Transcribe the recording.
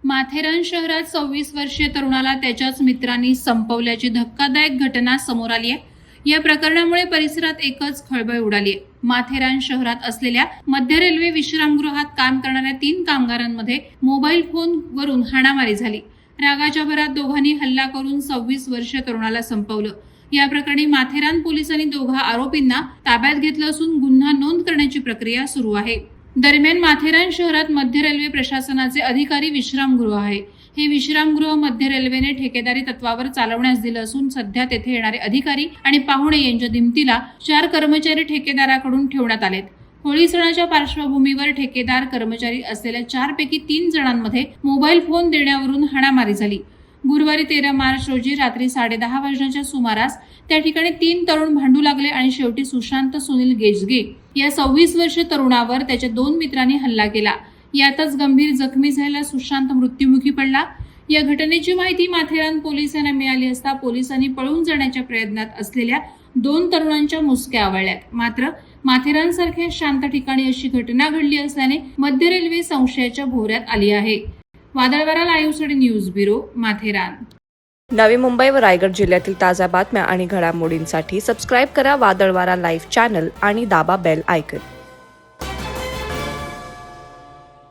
माथेरान शहरात 26 वर्षीय तरुणाला त्याच्याच मित्रांनी संपवल्याची धक्कादायक घटना समोर आली आहे। या प्रकरणामुळे परिसरात एकच खळबळ उडाली आहे। माथेरान शहरात असलेल्या मध्य रेल्वे विश्रामगृहात काम करणाऱ्या 3 कामगारांमध्ये मोबाईल फोनवरून हाणामारी झाली। रागाच्या भरात दोघांनी हल्ला करून 26 वर्षीय तरुणाला संपवलं। या प्रकरणी माथेरान पोलिसांनी दोघा आरोपींना ताब्यात घेतलं असून गुन्हा नोंद करण्याची प्रक्रिया सुरू आहे। दरम्यान माथेरान शहरात मध्य रेल्वे प्रशासनाचे अधिकारी विश्रामगृह आहे। हे विश्रामगृह मध्य रेल्वेने ठेकेदारी तत्वावर चालवण्यास दिलं असून सध्या तेथे येणारे अधिकारी आणि पाहुणे यांच्या दिमतीला 4 कर्मचारी ठेकेदाराकडून ठेवण्यात आलेत। होळी सणाच्या पार्श्वभूमीवर ठेकेदार कर्मचारी असलेल्या 4 पैकी 3 जणांमध्ये मोबाईल फोन देण्यावरून हाणामारी झाली। गुरुवारी 13 मार्च रोजी रात्री 10:30 वाजण्याच्या सुमारास त्या ठिकाणी 3 तरुण भांडू लागले आणि शेवटी सुशांत सुनील गेजगे या 26 वर्षीय तरुणावर त्याच्या 2 मित्रांनी हल्ला केला। यातच गंभीर जखमी झालेला सुशांत मृत्युमुखी पडला। या घटनेची माहिती माथेरान पोलिसांना मिळाली असता पोलिसांनी पळून जाण्याच्या प्रयत्नात असलेल्या 2 तरुणांच्या मुसक्या आवळल्यात। मात्र माथेरान सारख्या शांत ठिकाणी अशी घटना घडली असल्याने मध्य रेल्वे संशयाच्या भोवऱ्यात आली आहे। वादळवारा लाईव्हसाठी न्यूज ब्युरो, माथेरान। नवी मुंबई व रायगड जिल्ह्यातील ताज्या बातम्या आणि घडामोडींसाठी सबस्क्राईब करा वादळवारा लाईव्ह चॅनल आणि दाबा बेल आयकॉन।